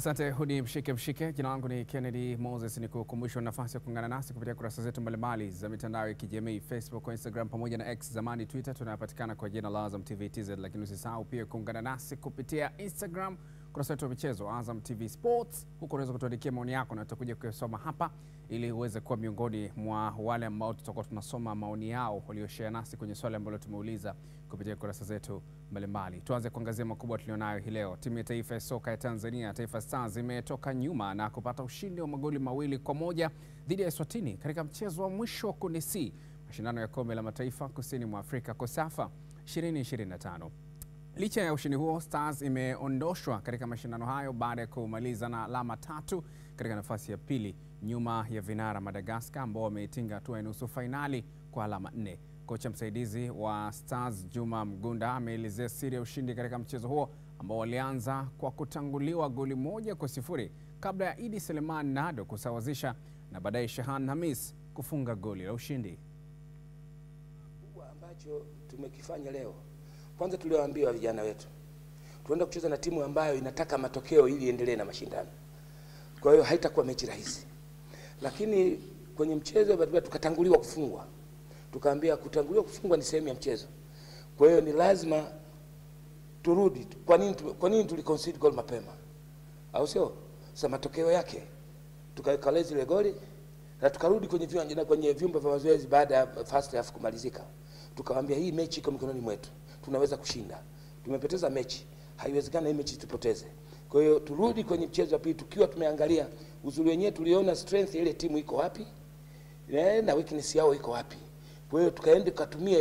Asante Hudi mshike. Jina langu ni Kennedy Moses, ni kukumbusha nafasi ya kuungana nasi kupitia kurasa zetu mbalimbali za mitandao ya kijamii, Facebook, Instagram pamoja na X zamani Twitter. Tunapatikana kwa jina la Azam TV TZ, lakini usisahau pia kuungana nasi kupitia Instagram kurasa yetu ya michezo Azam TV Sports. Huko unaweza kutuandikia maoni yako na tutakuja kusoma hapa ili uweze kuwa miongoni mwa wale ambao tutakuwa tunasoma maoni yao walioshare nasi kwenye swali ambalo tumeuliza kupitia kurasa zetu mbalimbali. Tuanze kuangazia makubwa tulionayo hii leo. Timu ya taifa ya soka ya Tanzania, Taifa Stars, imetoka nyuma na kupata ushindi wa magoli 2-1 dhidi ya Eswatini katika mchezo wa mwisho wa kundi C, mashindano ya kombe la mataifa kusini mwa Afrika COSAFA 2025. Licha ya ushindi huo, Stars imeondoshwa katika mashindano hayo baada ya kumaliza na alama 3 katika nafasi ya pili nyuma ya vinara Madagascar ambao wameitinga hatua ya nusu fainali kwa alama 4. Kocha msaidizi wa Stars Juma Mgunda ameelezea siri ya ushindi katika mchezo huo ambao walianza kwa kutanguliwa goli 1-0 kabla ya Idi Seleman Nado kusawazisha na baadaye Shahan Hamis kufunga goli la ushindi. Kubwa ambacho tumekifanya leo, kwanza tuliwaambia vijana wetu tuenda kucheza na timu ambayo inataka matokeo ili iendelee na mashindano. Kwa hiyo haitakuwa mechi rahisi. Lakini kwenye mchezo baadaye tukatanguliwa kufungwa. Tukaambia kutanguliwa kufungwa ni sehemu ya mchezo. Kwa hiyo ni lazima turudi. Kwa nini tuliconcede goal mapema? Au sio? Sasa matokeo yake tukaweka zile goli na tukarudi kwenye vyumba vya mazoezi baada ya first half kumalizika. Tukawaambia hii mechi iko mikononi mwetu. Tunaweza kushinda. Tumepoteza mechi. Haiwezekani hii mechi tupoteze. Kwa hiyo turudi kwenye mchezo wa pili tukiwa tumeangalia uzuri wenyewe, tuliona strength ile timu iko wapi na weakness yao iko wapi. Kwa hiyo tukaende kutumia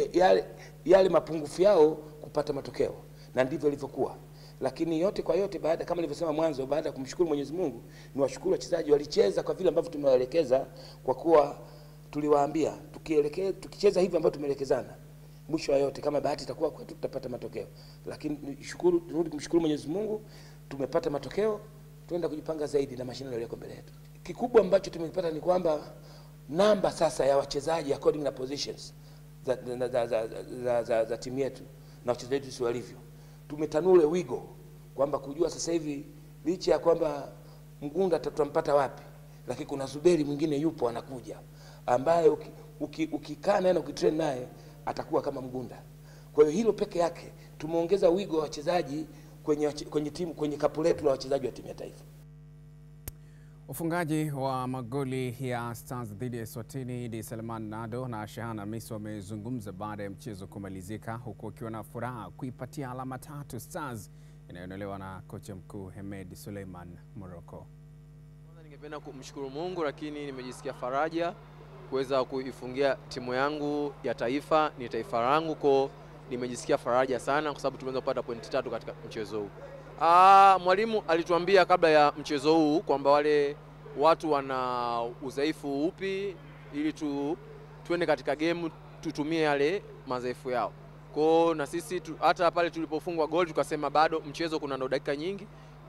yale mapungufu yao kupata matokeo, na ndivyo ilivyokuwa. Lakini yote kwa yote, baada kama nilivyosema mwanzo, baada ya kumshukuru Mwenyezi Mungu, ni washukuru wachezaji walicheza kwa vile ambavyo tumewaelekeza, kwa kuwa tuliwaambia tukicheza hivi ambavyo tumeelekezana, mwisho wa yote kama bahati itakuwa kwetu tutapata matokeo. Lakini turudi kumshukuru Mwenyezi Mungu, tumepata matokeo, tuenda kujipanga zaidi na mashindano yaliyoko mbele yetu. Kikubwa ambacho tumepata ni kwamba namba sasa ya wachezaji according na positions za timu yetu na wachezaji wetu walivyo, tumetanule wigo kwamba kujua sasa hivi licha ya kwamba Mgunda tutampata wapi, lakini kuna Zuberi mwingine yupo anakuja ambaye ukikaa naye na ukitrain naye atakuwa kama Mgunda. Kwa hiyo hilo peke yake tumeongeza wigo wa wachezaji kwenye timu, kwenye kapu letu la wachezaji wa timu ya taifa. Ufungaji wa magoli ya Stars dhidi ya Eswatini, Idi Seleman Nado na Shahan Hamis wamezungumza baada ya mchezo kumalizika, huku wakiwa na furaha kuipatia alama 3 Stars inayoonelewa na kocha mkuu Hemed Suleiman Morocco. Kwanza ningependa kumshukuru Mungu, lakini nimejisikia faraja kuweza kuifungia timu yangu ya taifa, ni taifa langu, kwa nimejisikia faraja sana kwa sababu tumeweza kupata pointi 3 katika mchezo huu. Mwalimu alituambia kabla ya mchezo huu kwamba wale watu wana udhaifu upi ili tuende katika game tutumie yale madhaifu yao. Kwa na sisi hata pale tulipofungwa goli tukasema bado mchezo kuna ndo dakika nyingi,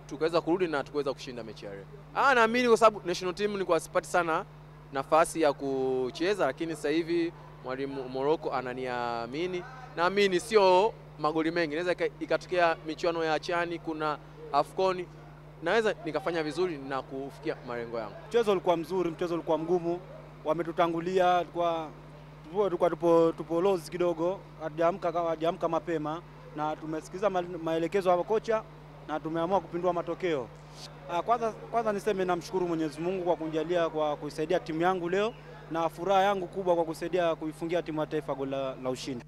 tukaweza kurudi na tukaweza kushinda mechi ya leo. Naamini kwa sababu national team ni kwa sipati sana nafasi ya kucheza, lakini sasa hivi mwalimu Morocco ananiamini. Naamini sio magoli mengi, inaweza ikatokea michuano ya Chani, kuna Afcon, naweza nikafanya vizuri na kufikia malengo yangu. Mchezo ulikuwa mzuri, mchezo ulikuwa mgumu, wametutangulia tupo lozi kidogo, hajamka mapema, na tumesikiza maelekezo ya kocha na tumeamua kupindua matokeo. Kwanza niseme namshukuru Mwenyezi Mungu kwa kunijalia, kwa kuisaidia timu yangu leo, na furaha yangu kubwa kwa kusaidia kuifungia timu ya taifa goli la ushindi.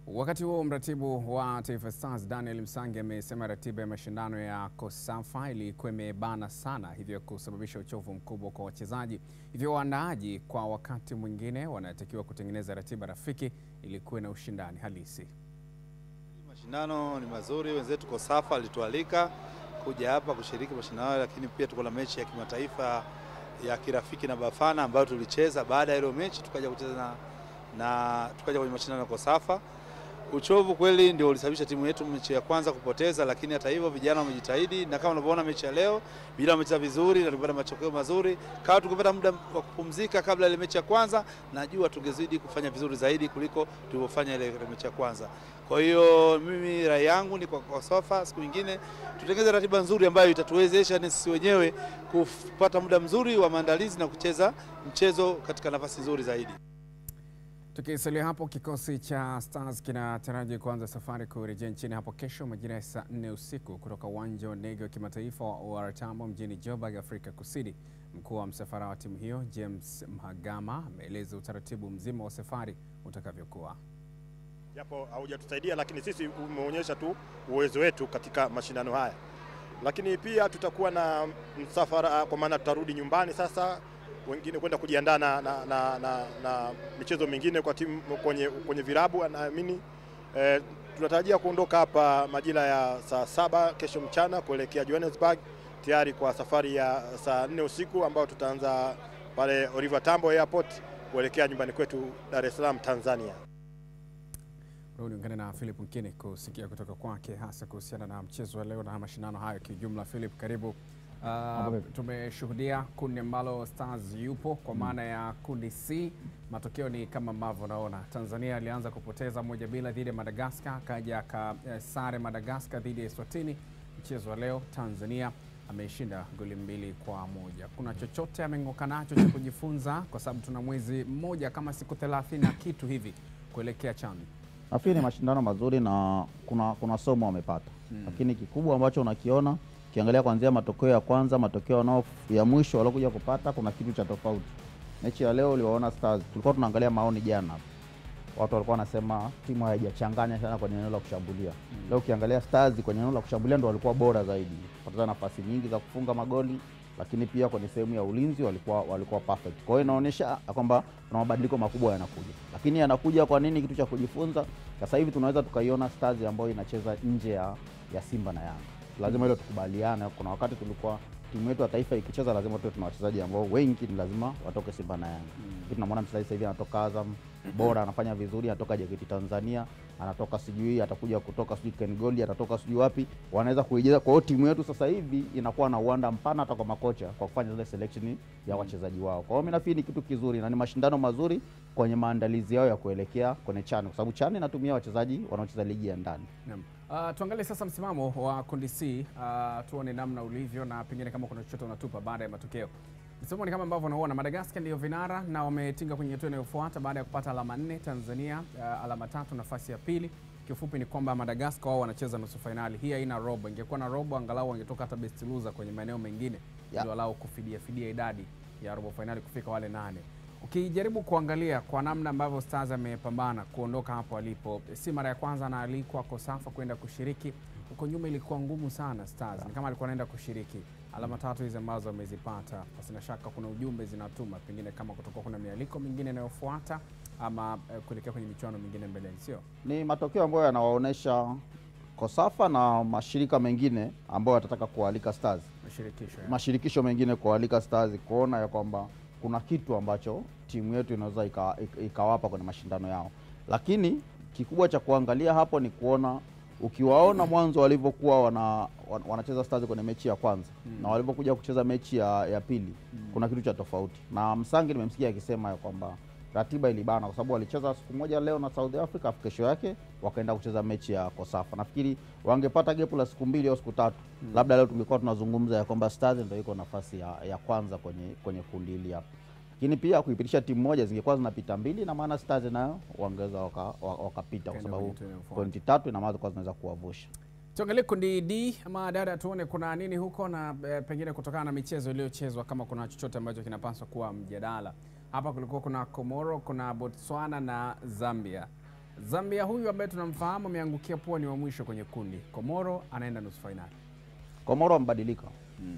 Wakati huo mratibu wa Taifa Stars Daniel Msangi amesema ratiba ya mashindano ya COSAFA ilikuwa imebana sana, hivyo kusababisha uchovu mkubwa kwa wachezaji. Hivyo waandaaji kwa wakati mwingine wanatakiwa kutengeneza ratiba rafiki ili kuwe na ushindani halisi. Mashindano ni mazuri, wenzetu COSAFA alitualika kuja hapa kushiriki mashindano, lakini pia tuko na mechi ya kimataifa ya kirafiki na Bafana ambayo tulicheza. Baada ya ile mechi tukaja kucheza na tukaja kwenye mashindano ya COSAFA. Uchovu kweli ndio ulisababisha timu yetu mechi ya kwanza kupoteza, lakini hata hivyo vijana wamejitahidi, na kama unavyoona mechi ya leo vijana wamecheza vizuri na tupata matokeo mazuri. Kama tungepata muda wa kupumzika kabla ile mechi ya kwanza, najua tungezidi kufanya vizuri zaidi kuliko tulivyofanya ile mechi ya kwanza. Kwa hiyo mimi rai yangu ni kwa sofa siku nyingine tutengeze ratiba nzuri ambayo itatuwezesha sisi wenyewe kupata muda mzuri wa maandalizi na kucheza mchezo katika nafasi nzuri zaidi. Tukisalia hapo, kikosi cha Stars kinataraji kuanza safari kurejea nchini hapo kesho majira ya saa 4 usiku kutoka uwanja wa ndege wa kimataifa wa OR Tambo mjini Joburg, Afrika Kusini. Mkuu wa msafara wa timu hiyo James Mhagama ameeleza utaratibu mzima wa safari utakavyokuwa. Japo haujatusaidia, lakini sisi umeonyesha tu uwezo wetu katika mashindano haya. Lakini pia tutakuwa na msafara, kwa maana tutarudi nyumbani sasa, wengine kwenda kujiandaa na michezo mingine kwa timu kwenye vilabu. Naamini tunatarajia kuondoka hapa majira ya saa 7 kesho mchana kuelekea Johannesburg, tayari kwa safari ya saa 4 usiku ambayo tutaanza pale Oliver Tambo Airport kuelekea nyumbani kwetu Dar es Salaam, Tanzania. Ungana na Philip Mkini kusikia kutoka kwake hasa kuhusiana na mchezo wa leo na mashindano hayo kijumla. Philip, karibu. Tumeshuhudia kundi ambalo Stars yupo kwa maana ya kundi C. Matokeo ni kama ambavyo unaona. Tanzania alianza kupoteza 1-0 dhidi ya Madagascar, kaja sare Madagascar dhidi ya Eswatini. Mchezo wa leo Tanzania ameshinda goli 2-1. Kuna chochote ameng'oka nacho cha kujifunza, kwa sababu tuna mwezi mmoja kama siku 30 na kitu hivi kuelekea CHAN? Nafikiri ni mashindano mazuri na kuna somo wamepata. Lakini kikubwa ambacho unakiona kiangalia kuanzia matokeo ya kwanza, matokeo ya mwisho waliokuja kupata, kuna kitu cha tofauti. Mechi ya leo uliwaona Stars, tulikuwa tunaangalia maoni jana. Watu walikuwa wanasema timu haijachanganya sana kwenye eneo la kushambulia. Leo ukiangalia Stars kwenye eneo la kushambulia ndio walikuwa bora zaidi. Kupata nafasi nyingi za kufunga magoli, lakini pia kwenye sehemu ya ulinzi walikuwa perfect. Kwa hiyo inaonyesha kwamba kuna mabadiliko makubwa yanakuja. Lakini yanakuja kwa nini? Kitu cha kujifunza. Sasa hivi tunaweza tukaiona Stars ambayo inacheza nje ya Simba na Yanga. Lazima hilo tukubaliane. Kuna wakati tulikuwa timu yetu ya taifa ikicheza lazima tuwe tuna wachezaji ambao wengi ni lazima watoke Simba na Yanga. Tunamwona mchezaji sasa hivi anatoka Azam, bora anafanya vizuri, anatoka JKT Tanzania, anatoka sijui atakuja kutoka sijui Ken Gold, atatoka sijui wapi, wanaweza kuijaza. Kwa hiyo timu yetu sasa hivi inakuwa na uwanda mpana hata kwa makocha kwa kufanya zile selection ya wachezaji wao. Kwa hiyo mimi nafikiri ni kitu kizuri na ni mashindano mazuri kwenye maandalizi yao ya kuelekea kwenye CHAN, kwa sababu CHAN inatumia wachezaji wanaocheza ligi ya ndani. Naam. Tuangalie sasa msimamo wa kundi C, tuone namna ulivyo na pengine kama kuna chochote unatupa baada ya matokeo. Msimamo ni kama ambavyo unaona, Madagascar ndio vinara na wametinga kwenye hatua inayofuata baada ya kupata alama 4, Tanzania alama 3, nafasi ya pili. Kifupi ni kwamba Madagascar wao wanacheza nusu finali. Hii haina robo. Ingekuwa na robo angalau wangetoka hata best loser kwenye maeneo mengine. Ndio walao kufidia idadi ya robo finali kufika wale 8. Ukijaribu kuangalia kwa namna ambavyo Stars amepambana kuondoka hapo alipo, si mara ya kwanza na alikuwa Kosafa kwenda kushiriki. Huko nyuma ilikuwa ngumu sana Stars. Ni kama alikuwa anaenda kushiriki. Alama 3 hizo ambazo amezipata, pasina shaka kuna ujumbe zinatuma, pengine kama kutokuwa kuna mialiko mingine inayofuata ama kuelekea kwenye michuano mingine mbeleni, sio? Ni matokeo ambayo yanawaonesha Kosafa na mashirika mengine ambayo yatataka kualika Stars. Mashirikisho mengine kualika Stars kuona ya kwamba kuna kitu ambacho timu yetu inaweza ikawapa kwenye mashindano yao. Lakini kikubwa cha kuangalia hapo ni kuona, ukiwaona mwanzo walivyokuwa wanacheza Stars kwenye mechi ya kwanza na walivyokuja kucheza mechi ya pili, kuna kitu cha tofauti. Na Msangi nimemsikia akisema ya kwamba ratiba ilibana kwa sababu walicheza siku moja leo na South Africa, kesho yake wakaenda kucheza mechi ya Kosafa. Nafikiri wangepata gap la siku 2 au siku 3, labda leo tungekuwa tunazungumza ya kwamba Stars ndio iko nafasi ya kwanza kwenye kundi hili hapa. Lakini pia kuipitisha timu moja zingekuwa zinapita 2, na maana Stars nayo wangeweza wakapita kwa sababu pointi 3 ina maana kwa zinaweza kuwavusha. Tuangalie kundi D ama dada, tuone kuna nini huko na pengine kutokana na michezo iliyochezwa kama kuna chochote ambacho kinapaswa kuwa mjadala. Hapa kulikuwa kuna Komoro, kuna Botswana na Zambia. Zambia huyu ambaye tunamfahamu ameangukia pwani wa mwisho kwenye kundi. Komoro anaenda nusu finali. Komoro wamebadilika.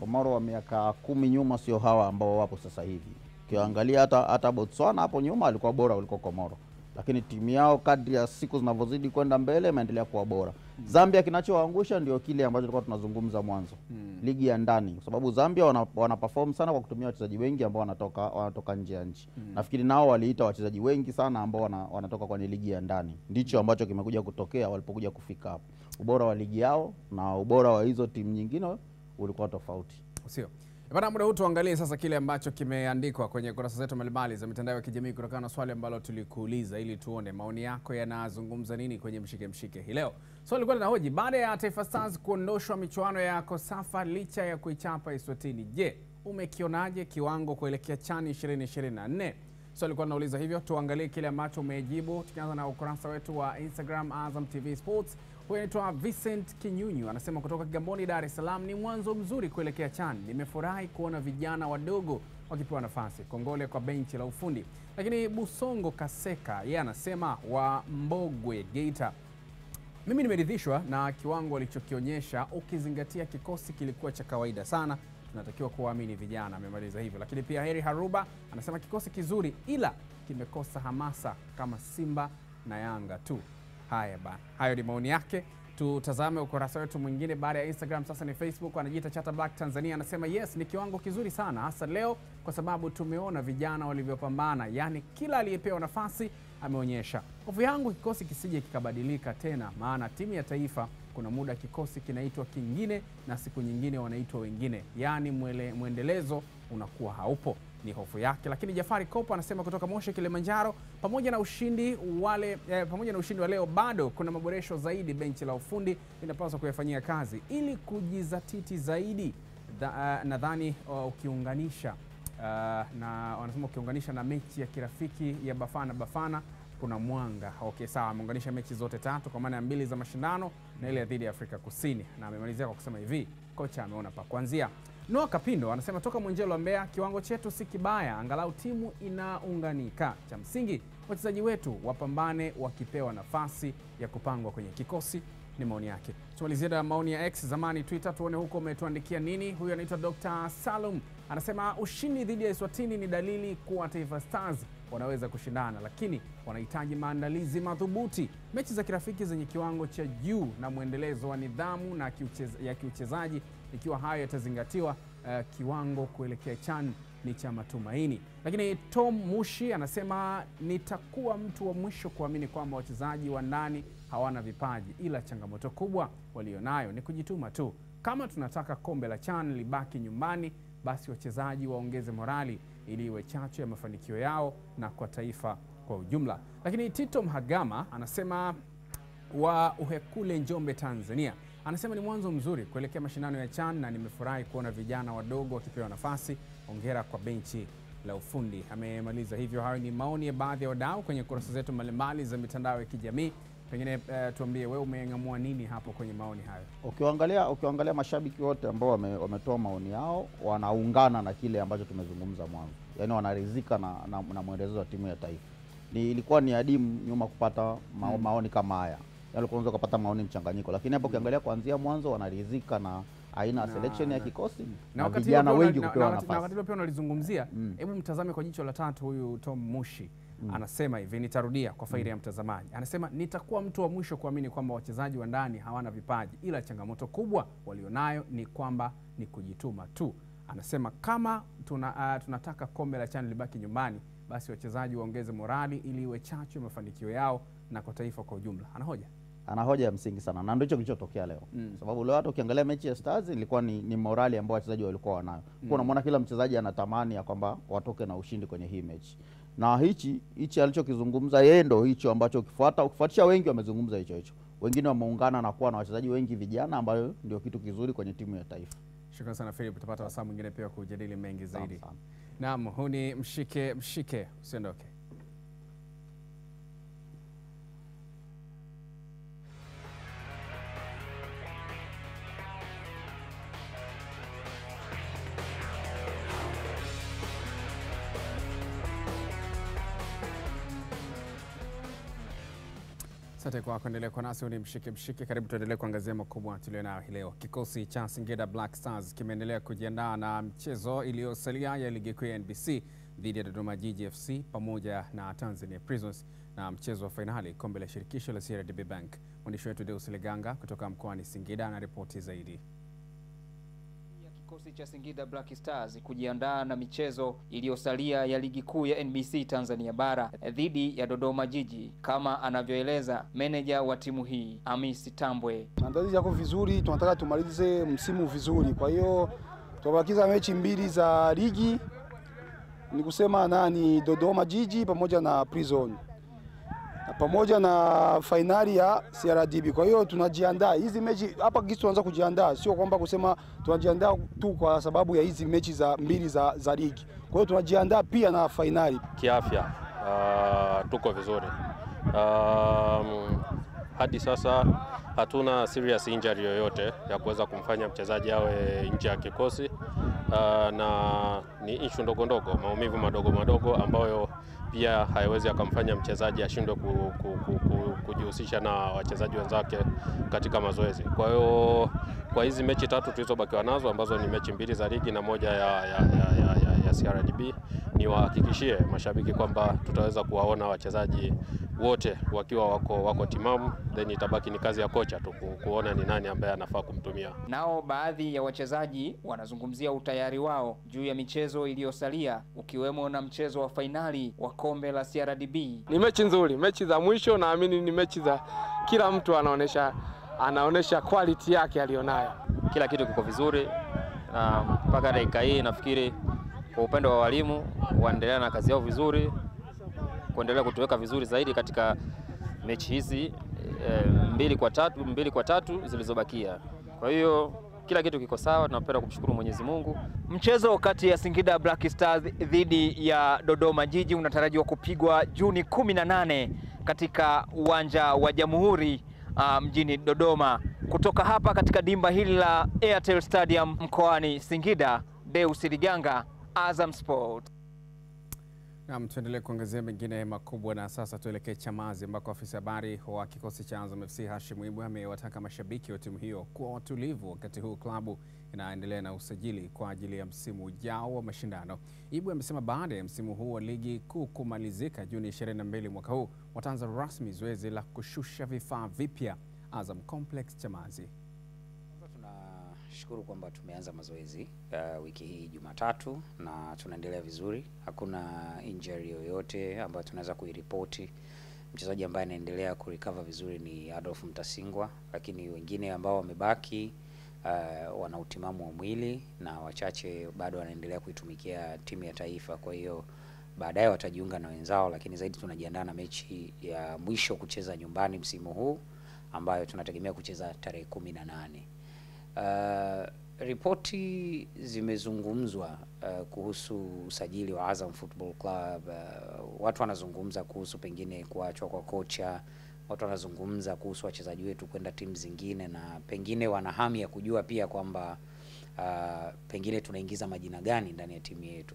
Komoro wa miaka 10 nyuma sio hawa ambao wapo sasa hivi. Ukiangalia hata Botswana hapo nyuma alikuwa bora kuliko Komoro. lakini timu yao kadri ya siku zinavyozidi kwenda mbele imeendelea kuwa bora. Zambia kinachowaangusha ndio kile ambacho tulikuwa tunazungumza mwanzo, ligi ya ndani, kwa sababu Zambia wana perform sana kwa kutumia wachezaji wengi ambao wanatoka nje ya nchi. Nafikiri nao waliita wachezaji wengi sana ambao wanatoka kwenye ligi ya ndani. Ndicho ambacho kimekuja kutokea walipokuja kufika hapo. Ubora wa ligi yao na ubora wa hizo timu nyingine ulikuwa tofauti. Sio. Baada muda huu tuangalie sasa kile ambacho kimeandikwa kwenye kurasa zetu mbalimbali za mitandao ya kijamii kutokana na swali ambalo tulikuuliza ili tuone maoni yako yanazungumza nini kwenye mshike mshike hii leo. Swali lilikuwa linahoji, baada ya Taifa Stars kuondoshwa michuano ya Kosafa licha ya kuichapa Eswatini, je, umekionaje kiwango kuelekea CHAN 2024? Swali lilikuwa linauliza hivyo. Tuangalie kile ambacho umejibu tukianza na ukurasa wetu wa Instagram Azam TV Sports. Huyu anaitwa Vincent Kinyunyu, anasema kutoka Kigamboni, Dar es Salaam, ni mwanzo mzuri kuelekea CHAN. Nimefurahi kuona vijana wadogo wakipewa nafasi. Kongole kwa benchi la ufundi. Lakini Busongo Kaseka, yeye anasema wa Mbogwe Geita, mimi nimeridhishwa na kiwango walichokionyesha ukizingatia kikosi kilikuwa cha kawaida sana. Tunatakiwa kuwaamini vijana. Amemaliza hivyo. Lakini pia Heri Haruba anasema kikosi kizuri ila kimekosa hamasa kama Simba na Yanga tu. Haya bana, hayo ni maoni yake. Tutazame ukurasa wetu mwingine baada ya Instagram, sasa ni Facebook. Anajiita Chata Black Tanzania, anasema yes, ni kiwango kizuri sana hasa leo kwa sababu tumeona vijana walivyopambana, yani kila aliyepewa nafasi ameonyesha. Hofu yangu kikosi kisije kikabadilika tena, maana timu ya taifa kuna muda kikosi kinaitwa kingine na siku nyingine wanaitwa wengine, yani mwendelezo unakuwa haupo. Ni hofu yake. Lakini Jafari Kopo anasema kutoka Moshi Kilimanjaro, pamoja na ushindi wa leo bado kuna maboresho zaidi benchi la ufundi linapaswa kuyafanyia kazi ili kujizatiti zaidi. Nadhani ukiunganisha na mechi ya kirafiki ya Bafana kuna mwanga. Okay, sawa, ameunganisha mechi zote tatu kwa maana ya 2 za mashindano na ile dhidi ya Afrika Kusini, na amemalizia kwa kusema hivi kocha ameona pa kuanzia. Noah Kapindo anasema toka Mwenjelo wa Mbeya, kiwango chetu si kibaya, angalau timu inaunganika. Cha msingi wachezaji wetu wapambane wakipewa nafasi ya kupangwa kwenye kikosi. Ni maoni yake. Tumalizie na maoni ya X zamani Twitter, tuone huko umetuandikia nini. Huyu anaitwa Dr. Salum anasema ushindi dhidi ya Eswatini ni dalili kuwa Taifa Stars wanaweza kushindana, lakini wanahitaji maandalizi madhubuti. Mechi za kirafiki zenye kiwango cha juu na mwendelezo wa nidhamu na kiuchezaji, ikiwa hayo yatazingatiwa, kiwango kuelekea CHAN ni cha matumaini. Lakini Tom Mushi anasema nitakuwa mtu wa mwisho kuamini kwamba wachezaji wa ndani hawana vipaji, ila changamoto kubwa walionayo ni kujituma tu. Kama tunataka kombe la CHAN libaki nyumbani, basi wachezaji waongeze morali ili iwe chachu ya mafanikio yao na kwa taifa kwa ujumla. Lakini Tito Mhagama anasema wa Uhekule, Njombe, Tanzania, anasema ni mwanzo mzuri kuelekea mashindano ya CHAN na nimefurahi kuona vijana wadogo wakipewa nafasi. Hongera kwa benchi la ufundi. Amemaliza hivyo. Hayo ni maoni ya baadhi ya wadau kwenye kurasa zetu mbalimbali za mitandao ya kijamii. Pengine tuambie wewe umeng'amua nini hapo kwenye maoni hayo? Ukiangalia mashabiki wote ambao wametoa maoni yao wanaungana na kile ambacho tumezungumza mwanzo. Yaani wanaridhika na mwendelezo wa timu ya taifa. Ilikuwa ni adimu nyuma kupata maoni kama haya. Yaani kwanza kupata maoni mchanganyiko, lakini hapo ukiangalia kuanzia mwanzo wanaridhika na aina ya selection ya kikosi na vijana wengi kupewa nafasi. Na wakati pia unalizungumzia, hebu mtazame kwa jicho la tatu huyu Tom Mushi. Anasema hivi, nitarudia kwa faida ya mtazamaji. Anasema nitakuwa mtu wa mwisho kuamini kwamba wachezaji wa ndani hawana vipaji, ila changamoto kubwa walionayo ni kwamba ni kujituma tu. Anasema kama tunataka kombe la CHAN libaki nyumbani, basi wachezaji waongeze morali ili iwe chachu ya mafanikio yao na kwa taifa kwa ujumla. Ana hoja ya msingi sana, na ndicho kilichotokea leo. Sababu leo hata ukiangalia mechi ya Stars ilikuwa ni morali ambayo wachezaji walikuwa wanayo. Unamwona kila mchezaji anatamani ya kwamba watoke na ushindi kwenye hii mechi. Na hichi alichokizungumza yeye ndio hicho ambacho ukifuatisha wengi wamezungumza hicho. Wengine wameungana na kuwa na wachezaji wengi vijana, ambayo ndio kitu kizuri kwenye timu ya taifa. Shukrani sana Philip, tutapata wasaa mwingine pia kujadili mengi zaidi. Naam, huu ni mshike, usiondoke. Asante kwa kuendelea kwa nasi. Ni mshike. Karibu tuendelee kuangazia makubwa tulionayo hii leo. Kikosi cha Singida Black Stars kimeendelea kujiandaa na mchezo iliyosalia ya ligi kuu ya NBC dhidi ya Dodoma Jiji FC pamoja na Tanzania Prisons na mchezo wa fainali kombe la shirikisho la CRDB Bank. Mwandishi wetu Deus Leganga kutoka mkoani Singida na ripoti zaidi. Kikosi cha Singida Black Stars kujiandaa na michezo iliyosalia ya ligi kuu ya NBC Tanzania Bara dhidi ya Dodoma Jiji, kama anavyoeleza meneja wa timu hii Hamisi Tambwe. Maandalizi yako vizuri, tunataka tumalize msimu vizuri. Kwa hiyo tunabakiza mechi mbili za ligi, ni kusema ni Dodoma Jiji pamoja na Prison, pamoja na finali ya CRDB. Kwa hiyo tunajiandaa hizi mechi hapa, kitu tunaanza kujiandaa, sio kwamba kusema tunajiandaa tu kwa sababu ya hizi mechi za mbili za ligi. Kwa hiyo tunajiandaa pia na finali. Kiafya tuko vizuri. Hadi sasa hatuna serious injury yoyote ya kuweza kumfanya mchezaji awe nje ya kikosi, na ni issue ndogo ndogo, maumivu madogo ambayo pia haiwezi akamfanya mchezaji ashindwe kujihusisha na wachezaji wenzake katika mazoezi. Kwa hiyo kwa hizi mechi tatu tulizobakiwa nazo ambazo ni mechi mbili za ligi na moja ya CRDB, ni wahakikishie mashabiki kwamba tutaweza kuwaona wachezaji wote wakiwa wako timamu, then itabaki ni kazi ya kocha tu kuona ni nani ambaye anafaa kumtumia. Nao baadhi ya wachezaji wanazungumzia utayari wao juu ya michezo iliyosalia, ukiwemo na mchezo wa fainali wa kombe la CRDB. Ni mechi nzuri, mechi za mwisho, naamini ni mechi za kila mtu anaonesha quality yake alionayo. Kila kitu kiko vizuri na mpaka dakika hii nafikiri kwa upande wa walimu waendelea na kazi yao vizuri, kuendelea kutuweka vizuri zaidi katika mechi hizi mbili kwa tatu zilizobakia. Kwa hiyo kila kitu kiko sawa, tunapenda kumshukuru Mwenyezi Mungu. Mchezo kati ya Singida Black Stars dhidi ya Dodoma Jiji unatarajiwa kupigwa Juni 18 katika uwanja wa Jamhuri mjini Dodoma. Kutoka hapa katika dimba hili la Airtel Stadium mkoani Singida, Deus Liganga, Azam Sport. Na tuendelee kuongezea mengine makubwa, na sasa tuelekee Chamazi ambako afisa habari wa kikosi cha Azam FC Hashim Ibwe amewataka mashabiki wa timu hiyo kuwa watulivu wakati huu klabu inaendelea na usajili kwa ajili ya msimu ujao wa mashindano. Ibwe amesema baada ya msimu huu wa ligi kuu kumalizika Juni 22 mwaka huu, wataanza rasmi zoezi la kushusha vifaa vipya Azam Complex Chamazi. Tunashukuru kwamba tumeanza mazoezi wiki hii Jumatatu na tunaendelea vizuri. Hakuna injury yoyote ambayo tunaweza kuiripoti. Mchezaji ambaye anaendelea kurecover vizuri ni Adolf Mtasingwa, lakini wengine ambao wamebaki wana utimamu wa mwili na wachache bado wanaendelea kuitumikia timu ya taifa. Kwa hiyo baadaye watajiunga na wenzao, lakini zaidi tunajiandaa na mechi ya mwisho kucheza nyumbani msimu huu ambayo tunategemea kucheza tarehe 18. Ripoti zimezungumzwa kuhusu usajili wa Azam Football Club. Watu wanazungumza kuhusu pengine kuachwa kwa kocha, watu wanazungumza kuhusu wachezaji wetu kwenda timu zingine, na pengine wana hamu ya kujua pia kwamba pengine tunaingiza majina gani ndani ya timu yetu.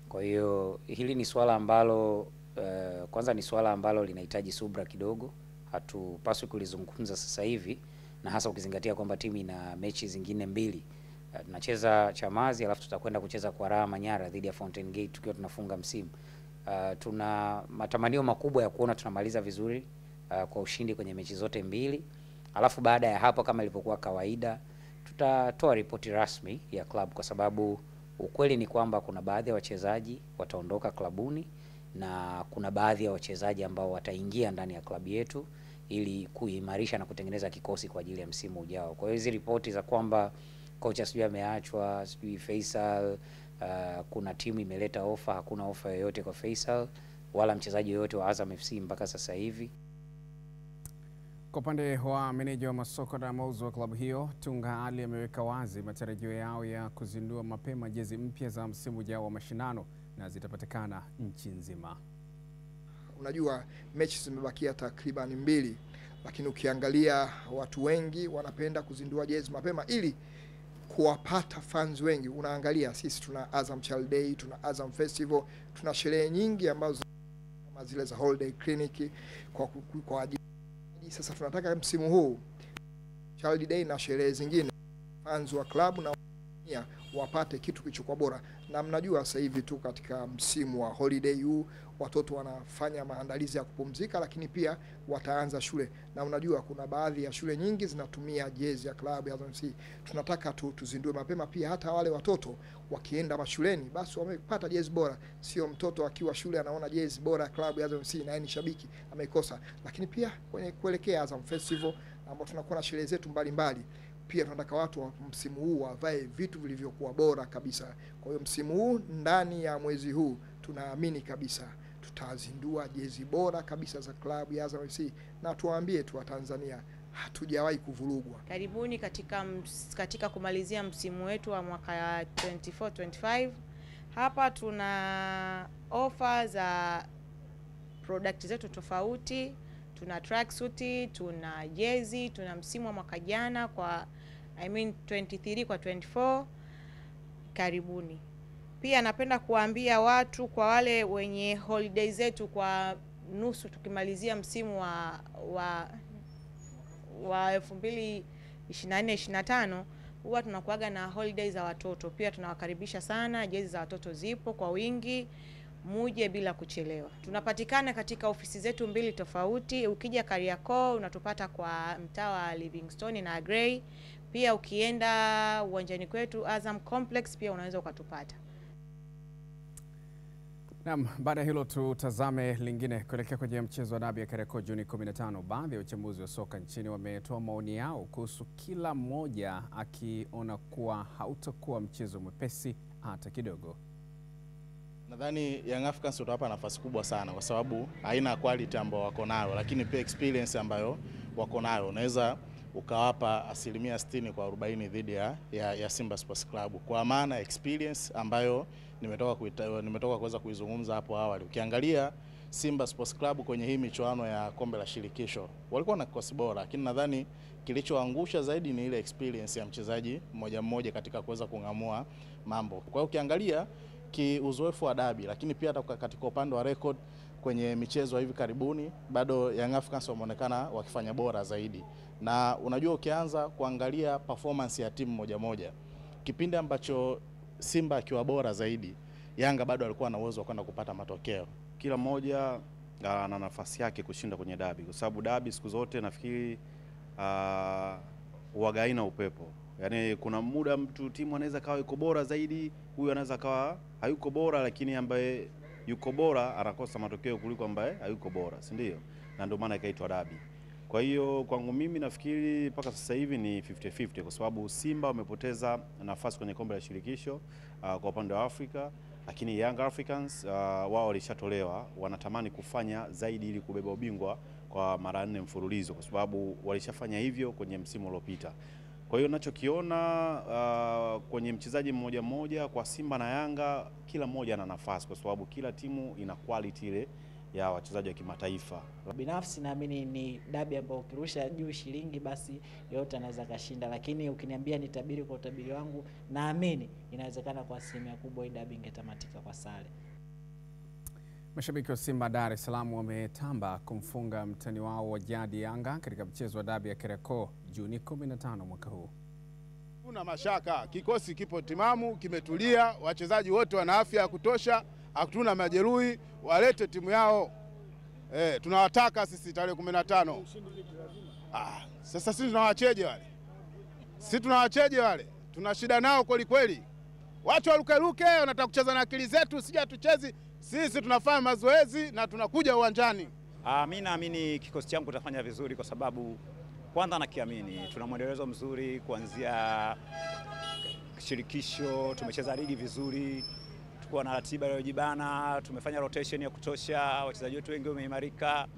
Kwa hiyo hili ni swala ambalo kwanza ni swala ambalo linahitaji subra kidogo. Hatupaswi kulizungumza sasa hivi, na hasa ukizingatia kwamba timu ina mechi zingine mbili. Tunacheza Chamazi alafu tutakwenda kucheza kwa Raha Manyara dhidi ya Fountain Gate tukiwa tunafunga msimu. Tuna matamanio makubwa ya kuona tunamaliza vizuri kwa ushindi kwenye mechi zote mbili. Alafu baada ya hapo, kama ilivyokuwa kawaida, tutatoa ripoti rasmi ya club, kwa sababu ukweli ni kwamba kuna baadhi ya wachezaji wataondoka klabuni na kuna baadhi ya wachezaji ambao wataingia ndani ya klabu yetu ili kuimarisha na kutengeneza kikosi kwa ajili ya msimu ujao. Kwa hiyo hizi ripoti za kwamba kocha sijui ameachwa, sijui Faisal, kuna timu imeleta ofa, hakuna ofa yoyote kwa Faisal wala mchezaji yoyote wa Azam FC mpaka sasa hivi. Kwa upande wa meneja wa masoko na mauzo wa klabu hiyo, Tunga Ali ameweka wazi matarajio yao ya kuzindua mapema jezi mpya za msimu ujao wa mashindano na zitapatikana nchi nzima. Unajua mechi zimebakia takriban 2, lakini ukiangalia watu wengi wanapenda kuzindua jezi mapema ili kuwapata fans wengi. Unaangalia sisi tuna Azam Child Day, tuna Azam Festival, tuna sherehe nyingi ambazo kama zile za Holiday Clinic kwa ajili. Sasa tunataka msimu huu Child Day na sherehe zingine fans wa club na wapate kitu kilichokuwa bora. Na mnajua sasa hivi tu katika msimu wa holiday huu watoto wanafanya maandalizi ya kupumzika, lakini pia wataanza shule, na unajua kuna baadhi ya shule nyingi zinatumia jezi ya klabu ya Azam FC. Tunataka tuzindue mapema pia, hata wale watoto wakienda mashuleni basi wamepata jezi bora, sio mtoto akiwa shule anaona jezi bora ya klabu ya Azam FC na yeye ni shabiki ameikosa. Lakini pia kwenye kuelekea Azam Festival ambao tunakuwa na sherehe zetu mbalimbali, pia tunataka watu wa msimu huu wavae vitu vilivyokuwa bora kabisa. Kwa hiyo msimu huu, ndani ya mwezi huu, tunaamini kabisa tutazindua jezi bora kabisa za klabu ya Azam FC, na tuwaambie tu wa Tanzania hatujawahi kuvurugwa. Karibuni katika kumalizia msimu wetu wa mwaka 24-25. Hapa tuna ofa za product zetu tofauti. Tuna tracksuit, tuna jezi, tuna msimu wa mwaka jana kwa 23 kwa 24. Karibuni. Pia napenda kuambia watu, kwa wale wenye holiday zetu kwa nusu tukimalizia msimu wa 2024-25, huwa tunakuaga na holiday za watoto. Pia tunawakaribisha sana, jezi za watoto zipo kwa wingi, muje bila kuchelewa. Tunapatikana katika ofisi zetu 2 tofauti. Ukija Kariakoo unatupata kwa mtaa wa Livingstone na Grey. Pia ukienda uwanjani kwetu Azam Complex pia unaweza ukatupata. Naam, baada hilo tutazame lingine kuelekea kwenye mchezo wa dabi ya Kariakoo Juni 15. Baadhi ya wachambuzi wa soka nchini wametoa maoni yao kuhusu, kila mmoja akiona kuwa hautakuwa mchezo mwepesi hata kidogo. Nadhani Young Africans utawapa nafasi kubwa sana kwa sababu haina quality ambayo wako nayo, lakini pia experience ambayo wako nayo. Unaweza ukawapa 60% kwa 40 dhidi ya Simba Sports Club, kwa maana experience ambayo nimetoka kuweza kuizungumza hapo awali. Ukiangalia Simba Sports Club kwenye hii michuano ya kombe la shirikisho walikuwa na kikosi bora, lakini nadhani kilichoangusha zaidi ni ile experience ya mchezaji mmoja mmoja katika kuweza kung'amua mambo. Kwa hiyo ukiangalia kiuzoefu wa dabi, lakini pia katika upande wa record kwenye michezo hivi karibuni, bado Young Africans wameonekana wakifanya bora zaidi. Na unajua, ukianza kuangalia performance ya timu moja moja, kipindi ambacho Simba akiwa bora zaidi, Yanga bado alikuwa na uwezo wa kwenda kupata matokeo. Kila mmoja ana nafasi yake kushinda kwenye dabi, kwa sababu dabi siku zote nafikiri wagaina upepo. Yaani kuna muda mtu timu anaweza kawa yuko bora zaidi, huyu anaweza kawa hayuko bora, lakini ambaye yuko bora anakosa matokeo kuliko ambaye hayuko bora, si ndio? Na ndio maana ikaitwa dabi. Kwa hiyo kwangu mimi nafikiri mpaka sasa hivi ni 50-50, kwa sababu Simba wamepoteza nafasi kwenye kombe la shirikisho kwa upande wa Afrika, lakini Young Africans wao walishatolewa, wanatamani kufanya zaidi ili kubeba ubingwa kwa mara 4 mfululizo, kwa sababu walishafanya hivyo kwenye msimu uliopita. Kwa hiyo ninachokiona kwenye mchezaji mmoja mmoja kwa Simba na Yanga, kila mmoja ana nafasi, kwa sababu kila timu ina quality ile ya wachezaji wa kimataifa. Binafsi naamini ni dabi ambayo ukirusha juu shilingi basi yote anaweza kashinda, lakini ukiniambia nitabiri kwa utabiri wangu, naamini inawezekana kwa asilimia kubwa hii dabi ingetamatika kwa sare. Mashabiki wa Simba Dar es Salaam wametamba kumfunga mtani wao wa jadi Yanga katika mchezo wa dabi ya Kariakoo Juni 15 mwaka huu. Kuna mashaka, kikosi kipo timamu, kimetulia, wachezaji wote wana afya ya kutosha, hatuna majeruhi, walete timu yao. Tunawataka sisi tarehe 15. Sasa sisi tunawacheje wale? Tuna shida nao kweli kweli. Watu waruke wanataka kucheza na akili zetu, sija tuchezi. Sisi tunafanya mazoezi na tunakuja uwanjani. Mimi naamini kikosi changu kitafanya vizuri, kwa sababu kwanza nakiamini tuna mwendelezo mzuri kuanzia shirikisho, tumecheza ligi vizuri, tuko na ratiba iliyojibana, tumefanya rotation ya kutosha, wachezaji wetu wengi wameimarika.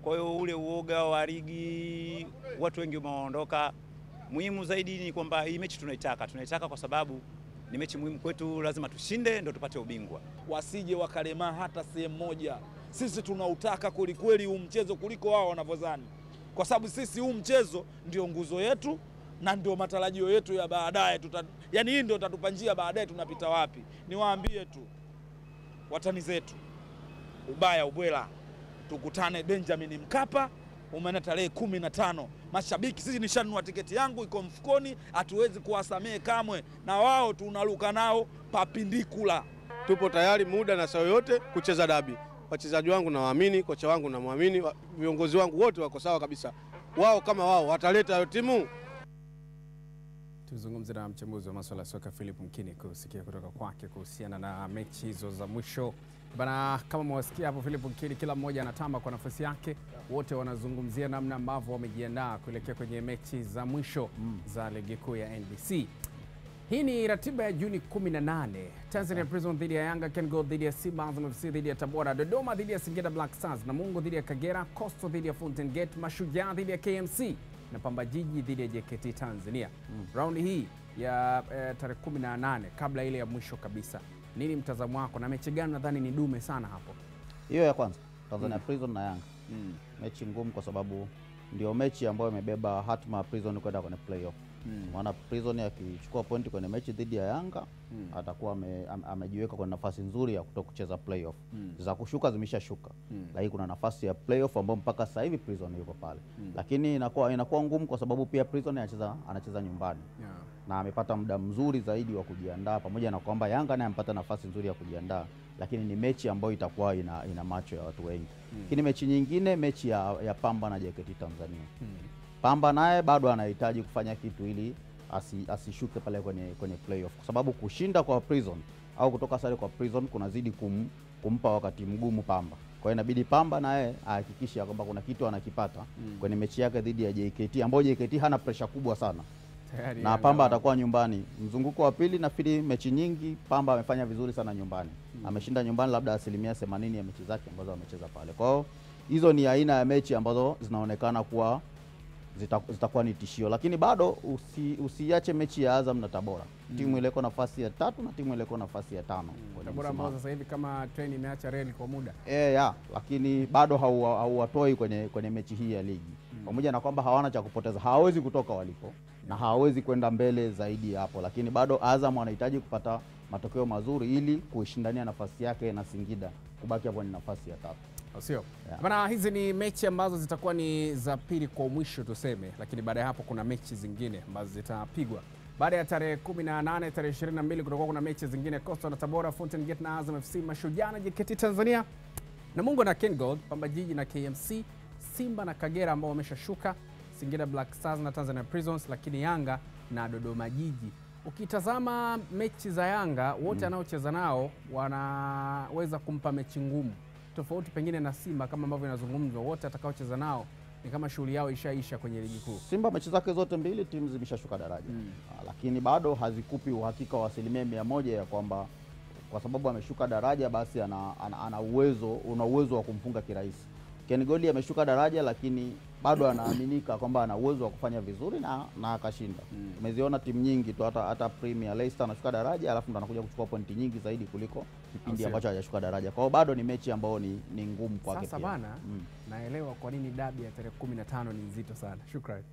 Kwa hiyo ule uoga wa ligi watu wengi wameondoka. Muhimu zaidi ni kwamba hii mechi tunaitaka kwa sababu ni mechi muhimu kwetu, lazima tushinde ndio tupate ubingwa. Wasije wakalema hata sehemu moja. Sisi tunautaka kweli huu mchezo kuliko wao wanavyozani. Kwa sababu sisi huu mchezo ndio nguzo yetu na ndio matarajio yetu ya baadaye. Yaani hii ndio tatupa njia baadaye tunapita wapi. Niwaambie tu watani zetu, ubaya ubwela, tukutane Benjamin Mkapa, umeona tarehe 15. mashabiki. Sisi nishanunua tiketi yangu iko mfukoni, hatuwezi kuwasamehe kamwe, na wao tunaruka nao papindikula. Tupo tayari muda na saa yote kucheza dabi. Wachezaji wangu nawaamini, kocha wangu namwamini, viongozi wangu wote wako sawa kabisa. Wao kama wao wataleta timu. Tuzungumze na mchambuzi wa masuala ya soka Philip Mkini kusikia kutoka kwake kuhusiana na mechi hizo za mwisho. Bana, kama mwasikia hapo Philip Mkini, kila mmoja anatamba kwa nafasi yake. Wote wanazungumzia namna ambavyo wamejiandaa kuelekea kwenye mechi za mwisho za ligi kuu ya NBC. Hii ni ratiba ya Juni 18. Tanzania Prison dhidi ya Yanga, KenGold dhidi ya Simba, Azam FC dhidi ya Tabora, Dodoma dhidi ya Singida Black Stars, Namungo dhidi ya Kagera, Coastal dhidi ya Fountain Gate, Mashujaa dhidi ya KMC na Pamba Jiji dhidi ya JKT Tanzania. Raundi hii ya tarehe 18 kabla ile ya mwisho kabisa. Nini mtazamo wako na mechi gani nadhani ni dume sana hapo? Hiyo ya kwanza, Tanzania Prison na Yanga. Mechi ngumu kwa sababu ndio mechi ambayo imebeba hatma Prison kwenda kwenye playoff. Maana Prison akichukua pointi kwenye mechi dhidi ya Yanga atakuwa amejiweka kwenye nafasi nzuri ya kutokucheza playoff. Za kushuka zimeshashuka. Lakini kuna nafasi ya playoff ambayo mpaka sasa hivi Prison yuko pale. Lakini inakuwa ngumu kwa sababu pia Prison anacheza nyumbani. Na amepata muda mzuri zaidi wa kujiandaa, pamoja na kwamba Yanga naye amepata nafasi nzuri ya kujiandaa, lakini ni mechi ambayo itakuwa ina macho ya watu wengi. Lakini mechi nyingine, mechi ya Pamba na JKT Tanzania. Pamba naye bado anahitaji kufanya kitu ili asishuke pale kwenye playoff, kwa sababu kushinda kwa Prison au kutoka sare kwa Prison kunazidi kumpa wakati mgumu Pamba. Kwa hiyo inabidi Pamba naye ahakikishe kwamba kuna kitu anakipata kwenye mechi yake dhidi ya JKT, ambayo JKT hana pressure kubwa sana. Na Pamba atakuwa nyumbani. Mzunguko wa pili nafikiri mechi nyingi Pamba amefanya vizuri sana nyumbani. Ameshinda nyumbani labda 80% ya mechi zake ambazo amecheza pale. Kwa hiyo hizo ni aina ya mechi ambazo zinaonekana kuwa zitakuwa ni tishio, lakini bado usiache mechi ya Azam na Tabora. Timu ile iko nafasi ya 3 na timu ile iko nafasi ya 5. Tabora ambao sasa hivi kama train imeacha reli kwa muda. Lakini bado hauwatoi kwenye mechi hii ya ligi. Pamoja na kwamba hawana cha kupoteza, hawawezi kutoka walipo na hawawezi kwenda mbele zaidi hapo, lakini bado Azam anahitaji kupata matokeo mazuri ili kuishindania nafasi yake na Singida kubaki hapo ni nafasi ya 3. Sio. Bana, hizi ni mechi ambazo zitakuwa ni za pili kwa mwisho tuseme, lakini baada ya hapo kuna mechi zingine ambazo zitapigwa. Baada ya tarehe 18, tarehe 22 kutakuwa kuna mechi zingine, Coastal na Tabora, Fountain Gate na Azam FC, Mashujaa na JKT Tanzania, Namungo na KenGold, Pamba Jiji na KMC, Simba na Kagera ambao wameshashuka, Singida Black Stars na Tanzania Prisons, lakini Yanga na Dodoma Jiji. Ukitazama mechi za Yanga wote anaocheza nao wanaweza kumpa mechi ngumu. Tofauti pengine na Simba kama ambavyo inazungumzwa, wote atakaocheza nao ni kama shughuli yao ishaisha kwenye ligi kuu. Simba mechi zake zote mbili timu zimeshashuka daraja. Lakini bado hazikupi uhakika wa 100% ya kwamba kwa sababu ameshuka daraja basi ana uwezo wa kumfunga kirahisi. KenGold ameshuka daraja lakini bado anaaminika kwamba ana uwezo wa kufanya vizuri na akashinda. Umeziona timu nyingi tu, hata Premier Leicester anashuka daraja alafu ndo anakuja kuchukua pointi nyingi zaidi kuliko kipindi ambacho hajashuka daraja. Kwa hiyo bado ni mechi ambayo ni ngumu kwake pia. Sasa bana, naelewa kwa nini dabi ya tarehe 15 ni nzito sana. Shukrani.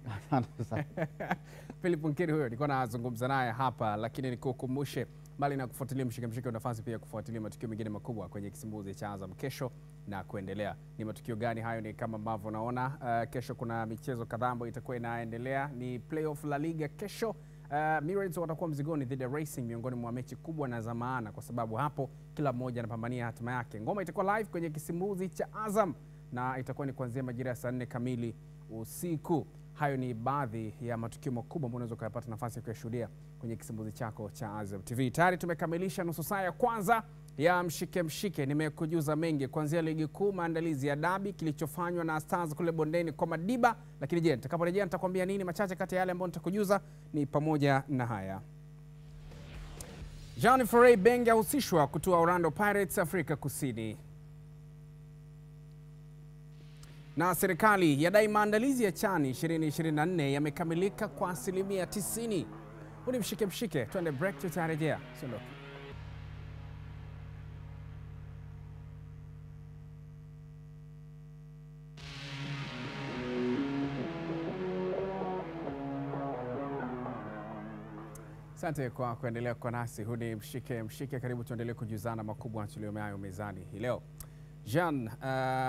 Philip Mkini huyo nilikuwa nazungumza naye hapa, lakini nikukumbushe mbali na kufuatilia mshike nafasi pia kufuatilia matukio mengine makubwa kwenye kisimbuzi cha Azam kesho na kuendelea. Ni matukio gani hayo? Ni kama ambavyo unaona kesho kuna michezo kadhaa ambayo itakuwa inaendelea. Ni playoff La Liga kesho. Mirrors watakuwa mzigoni dhidi ya Racing, miongoni mwa mechi kubwa na za maana kwa sababu hapo kila mmoja anapambania hatima yake. Ngoma itakuwa live kwenye kisimbuzi cha Azam na itakuwa ni kuanzia majira ya saa 4 kamili usiku. Hayo ni baadhi ya matukio makubwa ambayo unaweza kupata nafasi ya kuyashuhudia kwenye kisimbuzi chako cha Azam TV. Tayari tumekamilisha nusu saa ya kwanza ya mshike. Nimekujuza mengi kuanzia ligi kuu, maandalizi ya dabi, kilichofanywa na Stars kule bondeni kwa Madiba. Lakini je, nitakaporejea nitakwambia nini? Machache kati ya yale ambayo nitakujuza ni pamoja na haya. Jean Foray Benge ahusishwa kutoa Orlando Pirates Afrika Kusini. Na serikali yadai maandalizi ya CHAN 2024 yamekamilika kwa asilimia 90. Huu ni mshike. Twende break, tutarejea. Siondoke. Asante kwa kuendelea kwa nasi. Huu ni mshike. Karibu tuendelee kujuzana makubwa tulionayo mezani hii leo. Jean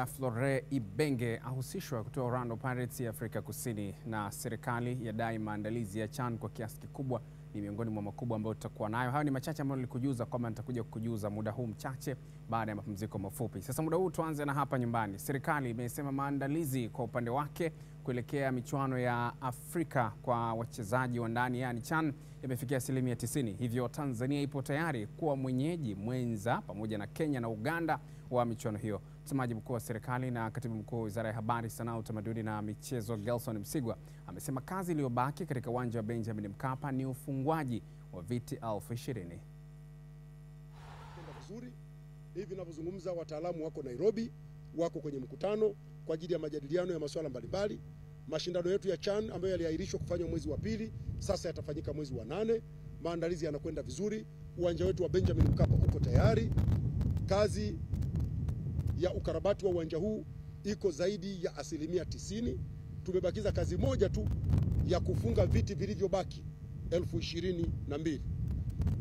Flore Ibenge ahusishwa kutoa Orlando Pirates ya Afrika Kusini, na serikali yadai maandalizi ya CHAN kwa kiasi kikubwa ni miongoni mwa makubwa ambayo tutakuwa nayo. Hayo ni machache ambayo nilikujuza kwamba nitakuja kukujuza muda huu mchache baada ya mapumziko mafupi. Sasa muda huu tuanze na hapa nyumbani. Serikali imesema maandalizi kwa upande wake kuelekea michuano ya Afrika kwa wachezaji wa ndani yani CHAN yamefikia 90%. Hivyo Tanzania ipo tayari kuwa mwenyeji mwenza pamoja na Kenya na Uganda wa michuano hiyo. Msemaji mkuu wa serikali na katibu mkuu wa Wizara ya Habari, Sanaa, Utamaduni na Michezo Gelson Msigwa amesema kazi iliyobaki katika uwanja wa Benjamin Mkapa ni ufungwaji wa viti 20,000. Vizuri. Hivi ninavyozungumza wataalamu wako Nairobi, wako kwenye mkutano kwa ajili ya majadiliano ya masuala mbalimbali. Mashindano yetu ya CHAN ambayo yaliahirishwa kufanywa mwezi wa pili sasa yatafanyika mwezi wa 8. Maandalizi yanakwenda vizuri. Uwanja wetu wa Benjamin Mkapa uko tayari. Kazi ya ukarabati wa uwanja huu iko zaidi ya 90%. Tumebakiza kazi moja tu ya kufunga viti vilivyobaki 22,000.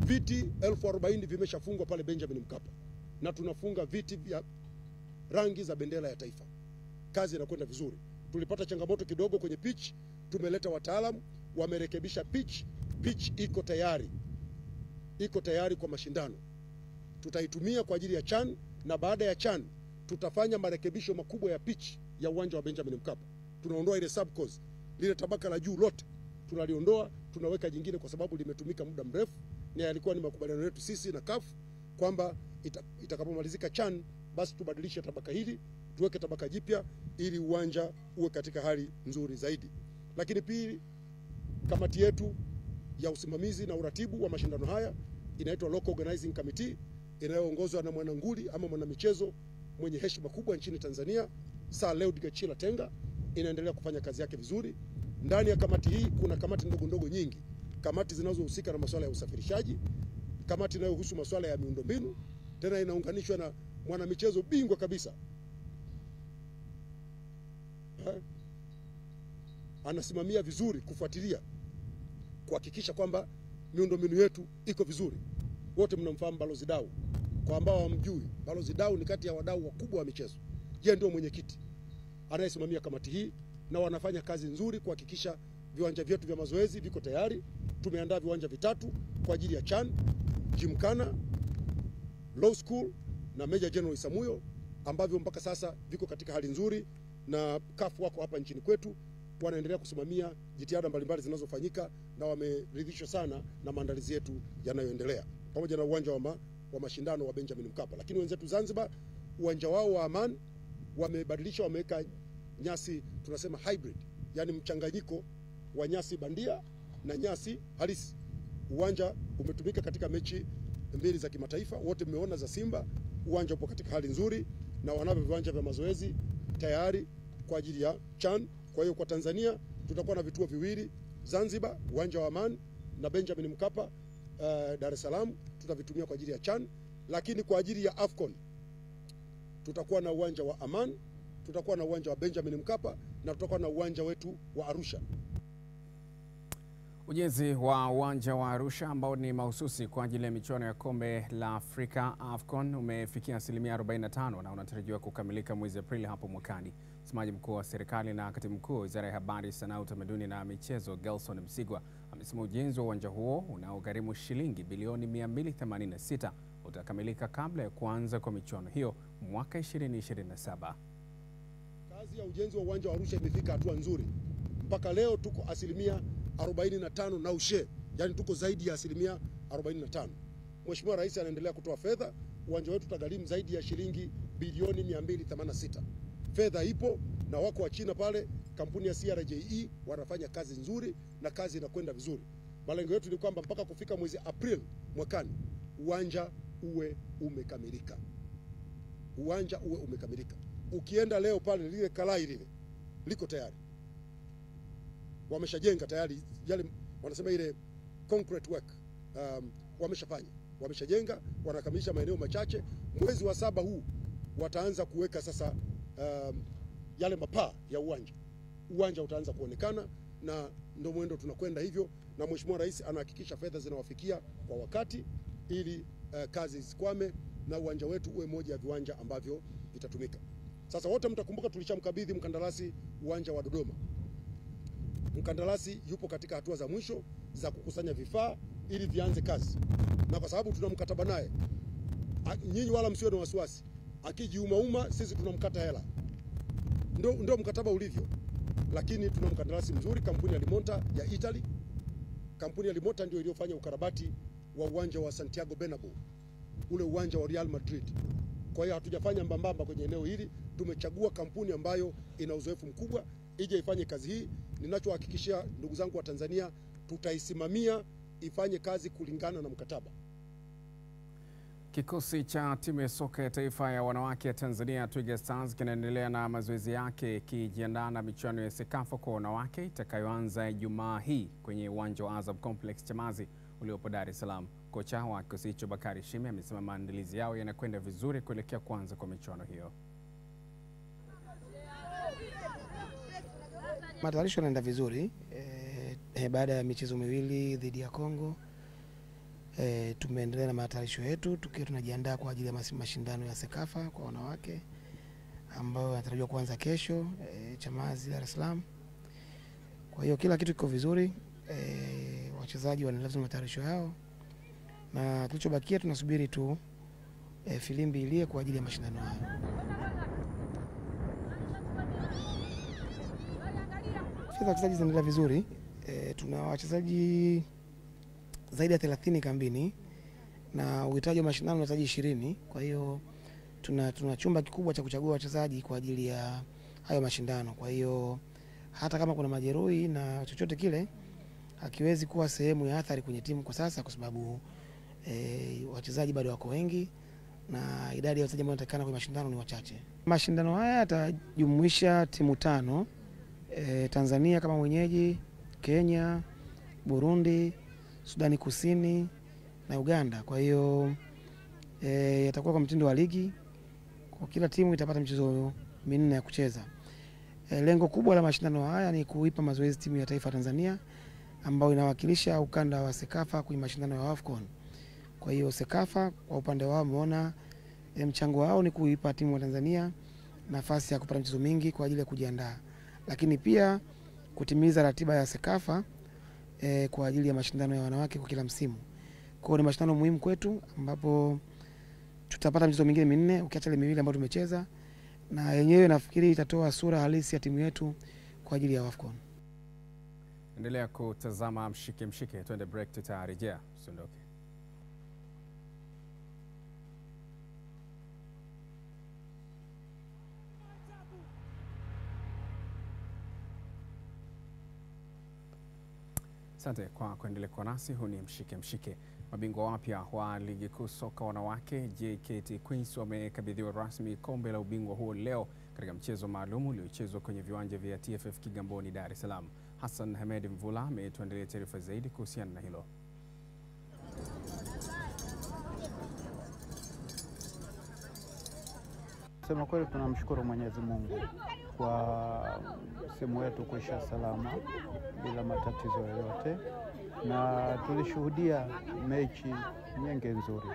Viti 40,000 vimeshafungwa pale Benjamin Mkapa, na tunafunga viti vya rangi za bendera ya taifa. Kazi inakwenda vizuri. Tulipata changamoto kidogo kwenye pitch, tumeleta wataalamu wamerekebisha pitch. Pitch iko tayari. Iko tayari kwa mashindano. Tutaitumia kwa ajili ya CHAN, na baada ya CHAN tutafanya marekebisho makubwa ya pitch ya uwanja wa Benjamin Mkapa. Tunaondoa ile subcourse, lile tabaka la juu lote tunaliondoa, tunaweka jingine kwa sababu limetumika muda mrefu, na yalikuwa ni makubaliano yetu sisi na CAF kwamba itakapomalizika CHAN basi tubadilishe tabaka hili, tuweke tabaka jipya ili uwanja uwe katika hali nzuri zaidi. Lakini pili, kamati yetu ya usimamizi na uratibu wa mashindano haya inaitwa Local Organizing Committee, inayoongozwa na mwananguli ama mwanamichezo mwenye heshima kubwa nchini Tanzania, Sir Leod Gachila Tenga, inaendelea kufanya kazi yake vizuri. Ndani ya kamati hii kuna kamati ndogo ndogo nyingi, kamati zinazohusika na masuala ya usafirishaji, kamati inayohusu masuala ya miundombinu, tena inaunganishwa na mwanamichezo bingwa kabisa. Anasimamia vizuri kufuatilia kuhakikisha kwamba miundombinu yetu iko vizuri. Wote mnamfahamu Balozi Dau. Kwa ambao hamjui, Balozi Dau ni kati ya wadau wakubwa wa michezo. Yeye ndio mwenyekiti anayesimamia kamati hii, na wanafanya kazi nzuri kuhakikisha viwanja vyetu vya mazoezi viko tayari. Tumeandaa viwanja vitatu kwa ajili ya CHAN, Gymkhana, Law School na Major General Isamuhyo, ambavyo mpaka sasa viko katika hali nzuri, na CAF wako hapa nchini kwetu wanaendelea kusimamia jitihada mbalimbali zinazofanyika, na wameridhishwa sana na maandalizi yetu yanayoendelea, pamoja na uwanja wa mashindano wa Benjamin Mkapa. Lakini wenzetu Zanzibar, uwanja wao wa Aman wamebadilisha, wameweka nyasi tunasema hybrid, yani mchanganyiko wa nyasi bandia na nyasi halisi. Uwanja umetumika katika mechi 2 za kimataifa, wote mmeona za Simba. Uwanja upo katika hali nzuri, na wanavyo viwanja vya mazoezi tayari kwa ajili ya CHAN. Kwa hiyo kwa Tanzania tutakuwa na vituo viwili, Zanzibar uwanja wa Aman na Benjamin Mkapa Dar es Salaam tutavitumia kwa ajili ya CHAN. Lakini kwa ajili ya AFCON tutakuwa na uwanja wa Aman, tutakuwa na uwanja wa Benjamin Mkapa, na tutakuwa na uwanja wetu wa Arusha. Ujenzi wa uwanja wa Arusha ambao ni mahususi kwa ajili ya michuano ya kombe la Afrika AFCON umefikia 45% na unatarajiwa kukamilika mwezi Aprili hapo mwakani. Msemaji mkuu wa serikali na katibu mkuu wa Wizara ya Habari, Sanaa, Utamaduni na Michezo Gelson Msigwa amesema ujenzi wa uwanja huo unaogharimu shilingi bilioni 286 utakamilika kabla ya kuanza kwa michuano hiyo mwaka 2027. Kazi ya ujenzi wa uwanja wa Arusha imefika hatua nzuri. Mpaka leo tuko 45% na ushe, yani tuko zaidi ya 45%. Mheshimiwa Rais anaendelea kutoa fedha. Uwanja wetu utagharimu zaidi ya shilingi bilioni 286. Fedha ipo na wako wa China pale, kampuni ya CRJE wanafanya kazi nzuri na kazi inakwenda vizuri. Malengo yetu ni kwamba mpaka kufika mwezi Aprili mwakani uwanja uwe umekamilika. Uwanja uwe umekamilika. Ukienda leo pale lile kalai lile liko tayari. Wameshajenga tayari, yale wanasema ile concrete work wameshafanya. Wameshajenga, wanakamilisha maeneo machache. Mwezi wa 7 huu wataanza kuweka sasa yale mapaa ya uwanja. Uwanja utaanza kuonekana, na ndio mwendo tunakwenda hivyo, na Mheshimiwa Rais anahakikisha fedha zinawafikia kwa wakati ili kazi zisikwame na uwanja wetu uwe moja ya viwanja ambavyo vitatumika. Sasa wote mtakumbuka tulishamkabidhi mkandarasi uwanja wa Dodoma. Mkandarasi yupo katika hatua za mwisho za kukusanya vifaa ili vianze kazi. Na kwa sababu tuna mkataba naye, nyinyi wala msiwe na wasiwasi. Akijiumauma sisi tunamkata hela. Ndio mkataba ulivyo. Lakini tuna mkandarasi mzuri, kampuni ya Limonta ya Italy. Kampuni ya Limonta ndio iliyofanya ukarabati wa uwanja wa Santiago Bernabeu, ule uwanja wa Real Madrid. Kwa hiyo hatujafanya mbambamba kwenye eneo hili, tumechagua kampuni ambayo ina uzoefu mkubwa ije ifanye kazi hii. Ninachohakikishia ndugu zangu wa Tanzania, tutaisimamia ifanye kazi kulingana na mkataba. Kikosi cha timu ya soka ya taifa ya wanawake ya Tanzania Twiga Stars kinaendelea na mazoezi yake kijiandaa na michuano ya Sekafa kwa wanawake itakayoanza Ijumaa hii kwenye uwanja wa Azam Complex Chamazi uliopo Dar es Salaam. Kocha wa kikosi hicho Bakari Shime amesema maandalizi yao yanakwenda vizuri kuelekea kuanza kwa michuano hiyo. Matayarisho yanaenda vizuri baada ya michezo miwili dhidi ya Kongo. Tumeendelea na matayarisho yetu tukiwa tunajiandaa kwa ajili ya mashindano ya Sekafa kwa wanawake ambayo yanatarajiwa kuanza kesho Chamazi, Dar es Salaam. Kwa hiyo kila kitu kiko vizuri, wachezaji wanaendelea na matayarisho yao na kilichobakia tunasubiri tu filimbi ilie kwa ajili ya mashindano hayo. Wachezaji zinaendelea vizuri, tuna wachezaji zaidi ya 30 kambini na uhitaji wa mashindano ni wachezaji 20. Kwa hiyo tuna chumba kikubwa cha kuchagua wachezaji kwa ajili ya hayo mashindano. Kwa hiyo hata kama kuna majeruhi na chochote kile hakiwezi kuwa sehemu ya athari kwenye timu kwa sasa, kwa sababu wachezaji bado wako wengi na idadi ya wachezaji ambao wanatakana kwenye mashindano ni wachache. Mashindano haya yatajumuisha timu 5, Tanzania kama mwenyeji, Kenya, Burundi, Sudani Kusini na Uganda. Kwa hiyo yatakuwa kwa mtindo wa ligi. Kwa kila timu itapata michezo 4 ya kucheza. Lengo kubwa la mashindano haya ni kuipa mazoezi timu ya taifa Tanzania ambayo inawakilisha ukanda wa Sekafa kwenye mashindano ya AFCON. Kwa hiyo Sekafa kwa upande wao wameona mchango wao ni kuipa timu ya Tanzania nafasi ya kupata michezo mingi kwa ajili ya kujiandaa, lakini pia kutimiza ratiba ya Sekafa kwa ajili ya mashindano ya wanawake kwa kila msimu. Kwa hiyo ni mashindano muhimu kwetu ambapo tutapata michezo mingine 4 ukiacha ile miwili ambayo tumecheza, na yenyewe nafikiri itatoa sura halisi ya timu yetu kwa ajili ya AFCON. Endelea kutazama Mshike Mshike, tuende break, tutarejea, usiondoke. Asante kwa kuendelea kwa nasi. Huu ni Mshike Mshike. Mabingwa wapya wa ligi kuu soka wanawake JKT Queens wamekabidhiwa rasmi kombe la ubingwa huo leo katika mchezo maalum uliochezwa kwenye viwanja vya TFF Kigamboni, Dar es Salaam. Hassan Hamed Mvula ametuandalia taarifa zaidi kuhusiana na hilo. Sema kweli tunamshukuru Mwenyezi Mungu kwa msimu wetu kuisha salama bila matatizo yoyote, na tulishuhudia mechi nyingi nzuri.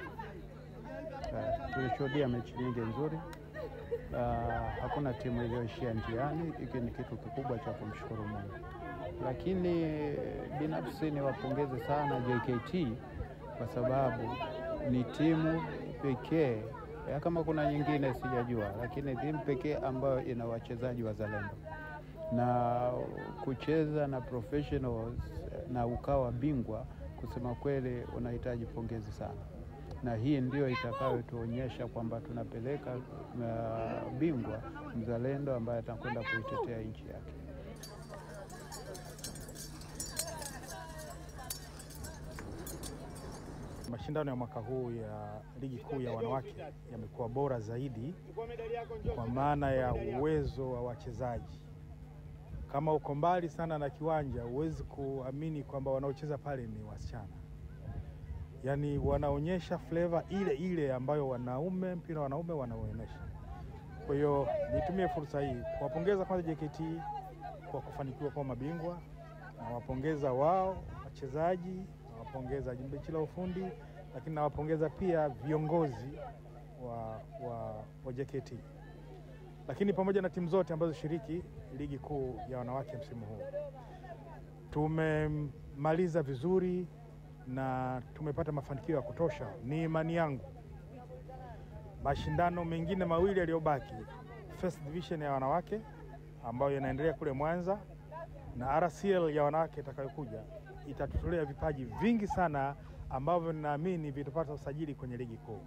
Hakuna timu iliyoishia njiani. Hiki ni kitu kikubwa cha kumshukuru Mungu. Lakini binafsi ni wapongeze sana JKT kwa sababu ni timu pekee, kama kuna nyingine sijajua, lakini timu pekee ambayo ina wachezaji wazalendo na kucheza na professionals na ukawa bingwa. Kusema kweli unahitaji pongezi sana, na hii ndio itakayotuonyesha kwamba tunapeleka bingwa mzalendo ambaye atakwenda kuitetea nchi yake. Mashindano ya mwaka huu ya ligi kuu ya wanawake yamekuwa bora zaidi kwa maana ya uwezo wa wachezaji. Kama uko mbali sana na kiwanja, huwezi kuamini kwamba wanaocheza pale ni wasichana. Yaani wanaonyesha flavor ile ile ambayo mpira wanaume wanaonyesha. Kwa hiyo nitumie fursa hii kuwapongeza kwanza JKT kwa kufanikiwa kwa mabingwa, na wapongeza wao wachezaji, nawapongeza benchi la ufundi, lakini nawapongeza pia viongozi wa JKT, lakini pamoja na timu zote ambazo shiriki ligi kuu ya wanawake msimu huu. Tumemaliza vizuri na tumepata mafanikio ya kutosha. Ni imani yangu mashindano mengine mawili yaliyobaki, First Division ya wanawake ambayo yanaendelea kule Mwanza na RCL ya wanawake itakayokuja, itatutolea vipaji vingi sana ambavyo ninaamini vitapata usajili kwenye ligi kuu.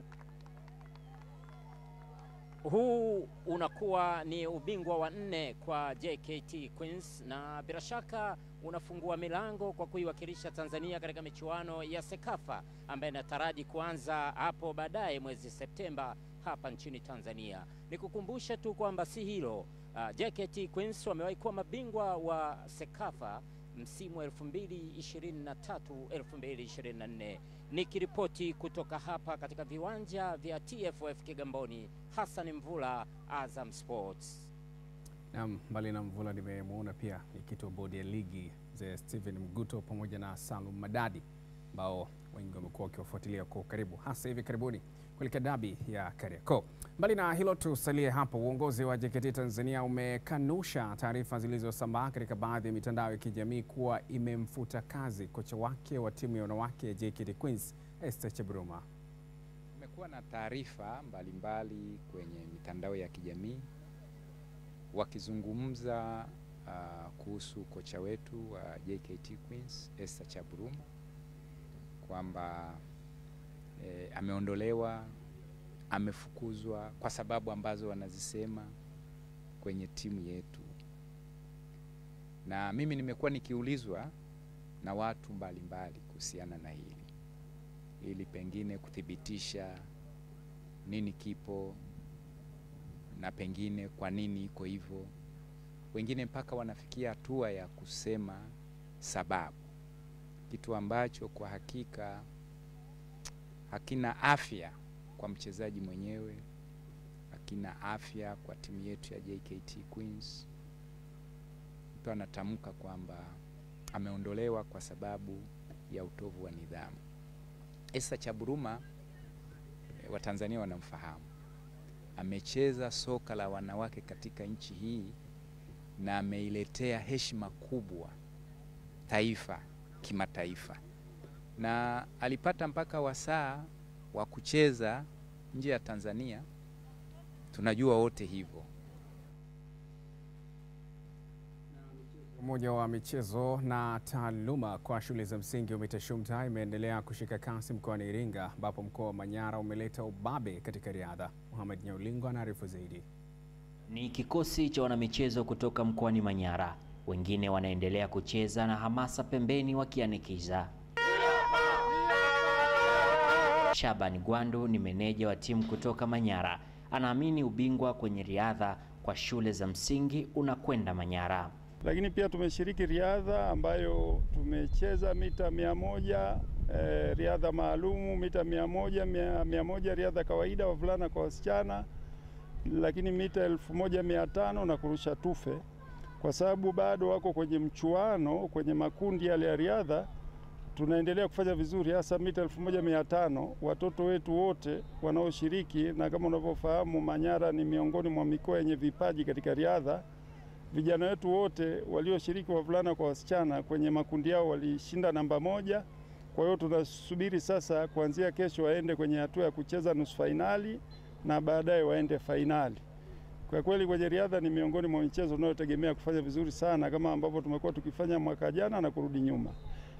Huu unakuwa ni ubingwa wa 4 kwa JKT Queens na bila shaka unafungua milango kwa kuiwakilisha Tanzania katika michuano ya Sekafa ambayo inataraji kuanza hapo baadaye mwezi Septemba hapa nchini Tanzania. Nikukumbusha tu kwamba si hilo, JKT Queens wamewahi kuwa mabingwa wa Sekafa msimu 2023-2024. Nikiripoti kutoka hapa katika viwanja vya TFF Kigamboni, Hassan Mvula, Azam Sports. Mbali na Mvula nimemuona pia ikitoa bodi ya ligi za Steven Mguto pamoja na Salum Madadi ambao wengi wamekuwa wakiwafuatilia kwa karibu hasa hivi karibuni kuelekea dabi ya Kariakoo. Mbali na hilo, tusalie hapo. Uongozi wa JKT Tanzania umekanusha taarifa zilizosambaa katika baadhi ya mitandao ya kijamii kuwa imemfuta kazi kocha wake wa timu ya wanawake ya JKT Queens, Esther Chabruma. Kumekuwa na taarifa mbalimbali kwenye mitandao ya kijamii wakizungumza kuhusu kocha wetu wa JKT Queens, Esther Chabruma, kwamba ameondolewa, amefukuzwa kwa sababu ambazo wanazisema kwenye timu yetu. Na mimi nimekuwa nikiulizwa na watu mbalimbali kuhusiana na hili, ili pengine kuthibitisha nini kipo na pengine kwa nini iko hivyo. Wengine mpaka wanafikia hatua ya kusema sababu, kitu ambacho kwa hakika hakina afya kwa mchezaji mwenyewe, hakina afya kwa timu yetu ya JKT Queens. Mtu anatamka kwamba ameondolewa kwa sababu ya utovu wa nidhamu. Esther Chabruma, Watanzania wanamfahamu. Amecheza soka la wanawake katika nchi hii na ameiletea heshima kubwa taifa, kimataifa. Na alipata mpaka wasaa wa kucheza nje ya Tanzania. Tunajua wote hivyo. Umoja wa michezo na taaluma kwa shule za msingi UMITASHUMTA imeendelea kushika kasi mkoani Iringa, ambapo mkoa wa Manyara umeleta ubabe katika riadha. Muhammad Nyaulingo anaarifu zaidi. Ni kikosi cha wanamichezo kutoka mkoani Manyara. Wengine wanaendelea kucheza na hamasa pembeni wakianikiza. Shaban Gwandu ni meneja wa timu kutoka Manyara. Anaamini ubingwa kwenye riadha kwa shule za msingi unakwenda Manyara. Lakini pia tumeshiriki riadha ambayo tumecheza mita 100, riadha maalumu mita 100 riadha kawaida wavulana kwa wasichana, lakini mita 1500 na kurusha tufe. Kwa sababu bado wako kwenye mchuano kwenye makundi yale ya riadha, tunaendelea kufanya vizuri, hasa mita 1500. Watoto wetu wote wanaoshiriki, na kama unavyofahamu Manyara ni miongoni mwa mikoa yenye vipaji katika riadha, vijana wetu wote walioshiriki wavulana kwa wasichana kwenye makundi yao walishinda namba 1. Kwa hiyo tunasubiri sasa kuanzia kesho waende kwenye hatua ya kucheza nusu fainali na baadaye waende fainali. Kwa kweli kwenye riadha ni miongoni mwa michezo tunayotegemea kufanya vizuri sana, kama ambavyo tumekuwa tukifanya mwaka jana na kurudi nyuma.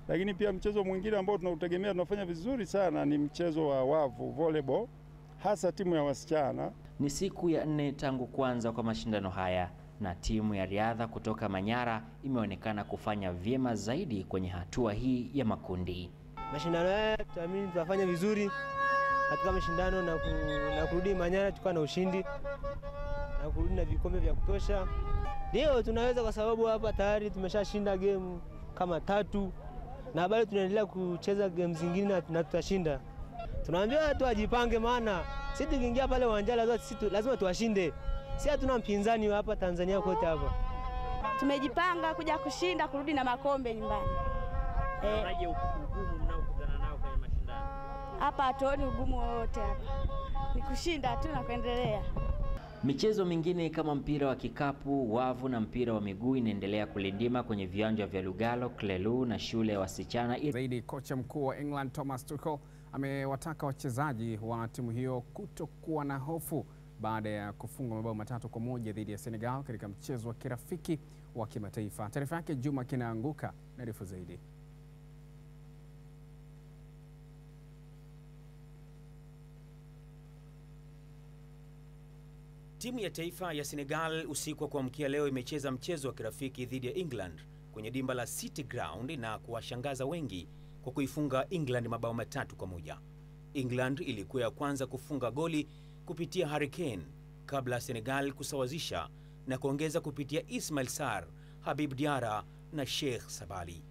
Lakini pia mchezo mwingine ambao tunautegemea tunafanya vizuri sana ni mchezo wa wavu, volleyball, hasa timu ya wasichana. Ni siku ya 4 tangu kuanza kwa mashindano haya, na timu ya riadha kutoka Manyara imeonekana kufanya vyema zaidi kwenye hatua hii ya makundi. Mashindano haya tuamini tutafanya vizuri katika mashindano na kurudi Manyara tukiwa na ushindi na kurudi na vikombe vya kutosha. Ndio tunaweza, kwa sababu hapa tayari tumeshashinda game kama 3 na bado tunaendelea kucheza game zingine na tutashinda. Tunaambia watu wajipange, maana sisi tukiingia pale uwanjani lazima tuwashinde. Si hatuna mpinzani hapa Tanzania kote hapa. Tumejipanga kuja kushinda, kurudi na makombe nyumbani. Unaje ugumu mnaokutana nao kwenye mashindano? Hapa hatuoni ugumu wote hapa. ni kushinda tu na kuendelea. Michezo mingine kama mpira wa kikapu, wavu na mpira wa miguu inaendelea kulindima kwenye viwanja vya Lugalo, Klelu na shule ya wasichana. Zaidi, kocha mkuu wa England Thomas Tuchel amewataka wachezaji wa timu hiyo kutokuwa na hofu baada ya kufunga mabao 3-1 dhidi ya Senegal katika mchezo wa kirafiki wa kimataifa. Taarifa yake Juma Kinaanguka na refu zaidi. Timu ya taifa ya Senegal usiku wa kuamkia leo imecheza mchezo wa kirafiki dhidi ya England kwenye dimba la City Ground na kuwashangaza wengi kwa kuifunga England mabao 3-1. England ilikuwa ya kwanza kufunga goli kupitia Harry Kane kabla Senegal kusawazisha na kuongeza kupitia Ismail Sarr, Habib Diarra na Sheikh Sabali.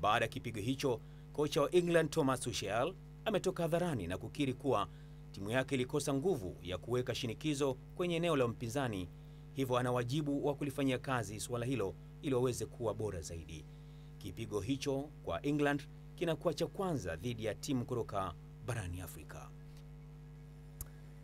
Baada ya kipigo hicho, kocha wa England Thomas Tuchel ametoka hadharani na kukiri kuwa timu yake ilikosa nguvu ya kuweka shinikizo kwenye eneo la mpinzani, hivyo ana wajibu wa kulifanyia kazi suala hilo ili waweze kuwa bora zaidi. Kipigo hicho kwa England kinakuwa cha kwanza dhidi ya timu kutoka barani Afrika.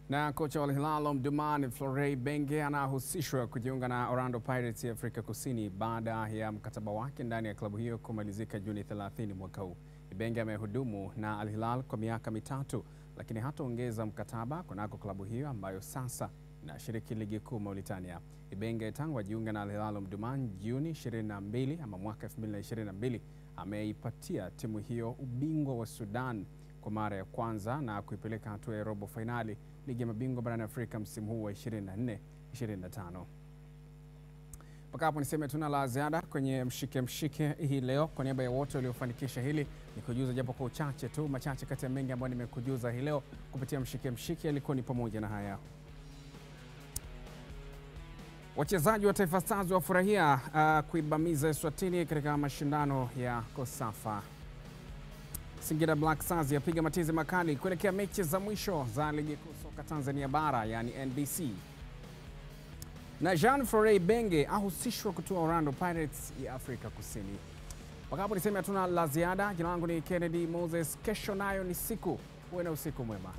Na kocha wa Al Hilal Omdurman Florent Ibenge anahusishwa kujiunga na Orlando Pirates ya Afrika Kusini baada ya mkataba wake ndani ya klabu hiyo kumalizika Juni 30 mwaka huu. Ibenge amehudumu na Al Hilal kwa miaka 3, lakini hataongeza mkataba kunako klabu hiyo ambayo sasa inashiriki ligi kuu Mauritania. Ibenge tangu ajiunga na Al Hilal Omdurman Juni 22 ama mwaka 2022 ameipatia timu hiyo ubingwa wa Sudan kwa mara ya kwanza na kuipeleka hatua ya robo finali ligi ya mabingwa barani Afrika msimu huu wa 24-25. Mpaka hapo niseme tuna la ziada kwenye mshike hii leo. Kwa niaba ya wote waliofanikisha hili, nikujuza japo kwa uchache tu, machache kati ya mengi ambayo nimekujuza hii leo kupitia mshike yalikuwa ni pamoja na haya. Wachezaji wa Taifa Stars wafurahia kuibamiza Eswatini katika mashindano ya Kosafa. Singida Black Stars yapiga matizi makali kuelekea mechi za mwisho za ligi kuu soka Tanzania bara yani NBC. Na Florent Ibenge ahusishwa kutua Orlando Pirates ya Afrika Kusini. Mpaka hapo niseme hatuna la ziada. Jina langu ni Kennedy Moses. Kesho nayo ni siku. Uwe na usiku mwema.